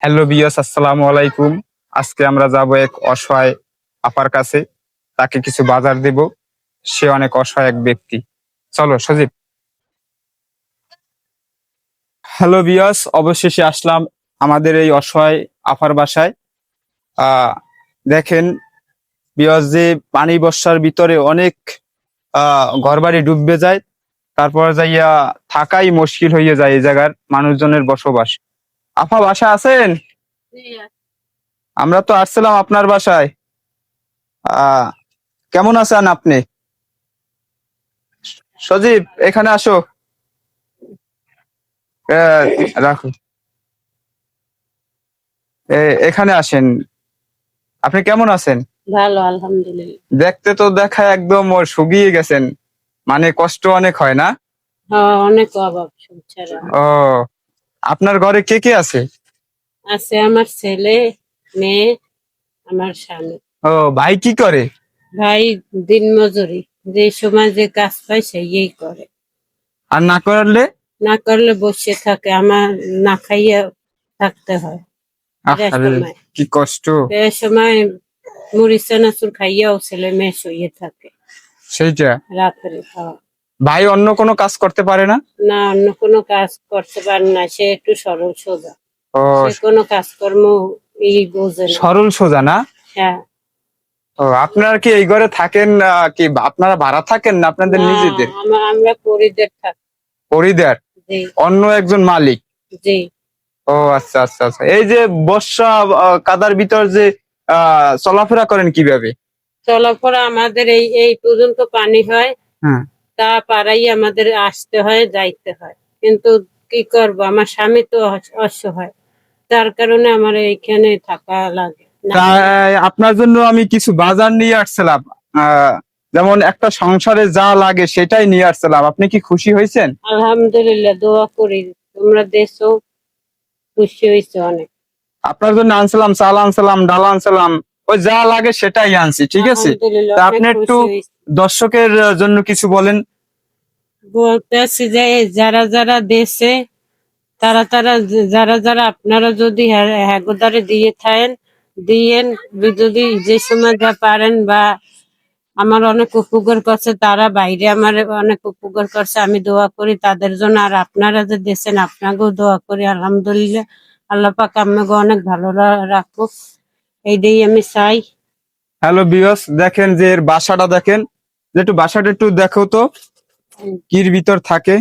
Hello বিয়স, আসসালামু আলাইকুম। আজকে আমরা যাব এক অসহায় আপার কাছে, তাকে কিছু বাজার দেব। সে অনেক অসহায় এক ব্যক্তি। চলো সজীব। হ্যালো বিয়স, অবশেষে আসলাম আমাদের এই অসহায় আপার বাসায়। আহ দেখেন বিয়স, যে পানি বর্ষার ভিতরে অনেক ঘরবাড়ি ডুববে যায়, তারপর যাইয়া থাকাই মুশকিল হয়ে যায় এই জায়গার মানুষজনের বসবাস। আপা বাসা আছেন? আমরা তো আসছিলাম আপনার বাসায়। আহ কেমন আছেন আপনি? সজীব, এখানে আসো। রাখো। এখানে আসেন। আপনি কেমন আছেন? ভালো, আলহামদুলিল্লাহ। দেখতে তো দেখায় একদম ওর শুকিয়ে গেছেন, মানে কষ্ট অনেক হয় না? হ্যাঁ, অনেক অভাব সংসার। ও, আপনার ঘরে কে কে আছে? আছে আমার ছেলে, মেয়ে, আমার স্বামী। ও, ভাই কি করে? ভাই দিন মজুরি, যে সময় যে কাজ পায় সেই করে। আর না করলে? না করলে বসে থাকে, আমার না খাইয়া থাকতে হয়। আরে, সময় কি কষ্ট। সময় মুড়ি চানাচুর খাইয়াও ছেলে মেয়ে শুয়ে থাকে সেইটা। রাত্রে। খাওয়া ভাই অন্য কোনো কাজ করতে পারে না? না, অন্য কোনো কাজ করতে পারে না, সে একটু সরল সোজা। ও, সে কোনো কাজকর্ম বোঝে না। সরল সোজা না? হ্যাঁ। ও, আপনারা কি এই ঘরে থাকেন? কি আপনারা ভাড়া থাকেন না আপনাদের না, নিজেদের? আমরা পরিদের থাকি। পরিবার? জি। অন্য একজন মালিক? জি। ও আচ্ছা আচ্ছা আচ্ছা। এই যে বর্ষা কাদার ভিতর যে চলাফেরা করেন কিভাবে? চলাফেরা আমাদের এই এই পর্যন্ত পানি হয়, হ্যাঁ। তা পাড়াই আমাদের আসতে হয়, যাইতে হয়। কিন্তু কি করব, আমার স্বামী তো অসহায়, তার কারণে আমার এইখানে থাকা লাগে না। তাই আপনার জন্য আমি কিছু বাজার নিয়ে আসছিলাম। আহ যেমন একটা সংসারে যা লাগে সেটাই নিয়ে আসছিলাম। আপনি কি খুশি হয়েছেন? আলহামদুলিল্লাহ, দোয়া করি তোমরা দেশও খুশি হয়েছে অনেক। আপনার জন্য আনছিলাম চাল, আনছিলাম ডাল, আনছিলাম। ওই যা লাগে সেটাই আনছি, ঠিক আছে? আলহামদুলিল্লাহ, তা অনেক আপনি একটু খুশি হয়েছে। দর্শকের জন্য কিছু বলেন। বলতেছি যে যারা যারা দেশে, তারা তারা যারা যারা আপনারা যদি হ্যাগোদারে দিয়ে থাকেন, দিয়েন। যদি যে সময় যা পারেন, বা আমার অনেক উপকার করছে, তারা বাইরে আমার অনেক উপকার করছে, আমি দোয়া করি তাদের জন্য। আর আপনারা যে দেশেন, আপনাকেও দোয়া করি। আলহামদুলিল্লাহ, আল্লাহ পাক আপনাকে অনেক ভালো রাখুক, এইটাই আমি চাই। হ্যালো বিয়স, দেখেন যে এর বাসাটা দেখেন, যে একটু বাসাটা একটু দেখো তো কির ভিতর থাকে।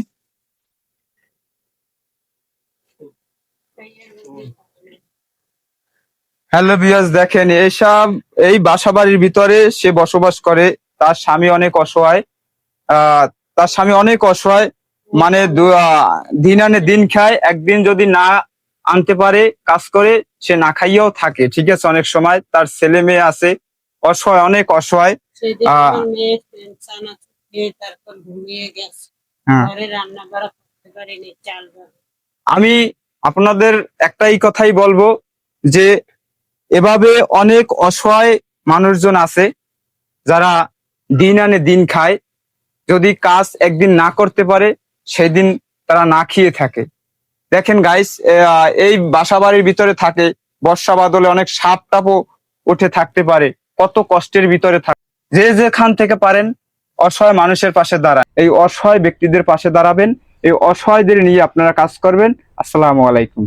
হ্যালো বিয়াস, দেখেন এইসব এই বাসা বাড়ির ভিতরে সে বসবাস করে। তার স্বামী অনেক অসহায়। তার স্বামী অনেক অসহায়, মানে দিন আনে দিন খায়। একদিন যদি না আনতে পারে কাজ করে, সে না খাইয়াও থাকে, ঠিক আছে? অনেক সময় তার ছেলে মেয়ে আছে, অসহায়, অনেক অসহায়। সেদিন আহ আমার মেয়ে চানাচুর খেয়ে তারপর ঘুমিয়ে গেছে, হ্যাঁ, ঘরে রান্না বাড়া করতে পারিনি, চাল ডাল। আমি আপনাদের একটাই কথাই বলবো, যে এভাবে অনেক অসহায় মানুষজন আছে যারা দিন আনে দিন খায়। যদি কাজ একদিন না করতে পারে, সেদিন তারা না খেয়ে থাকে। দেখেন গাইস, এই বাসা বাড়ির ভিতরে থাকে, বর্ষা বাদলে অনেক সাপ টাপও উঠে থাকতে পারে, কত কষ্টের ভিতরে থাকে। যে যেখান থেকে পারেন অসহায় মানুষের পাশে দাঁড়ান, এই অসহায় ব্যক্তিদের পাশে দাঁড়াবেন, এই অসহায়দের নিয়ে আপনারা কাজ করবেন। আসসালামু আলাইকুম।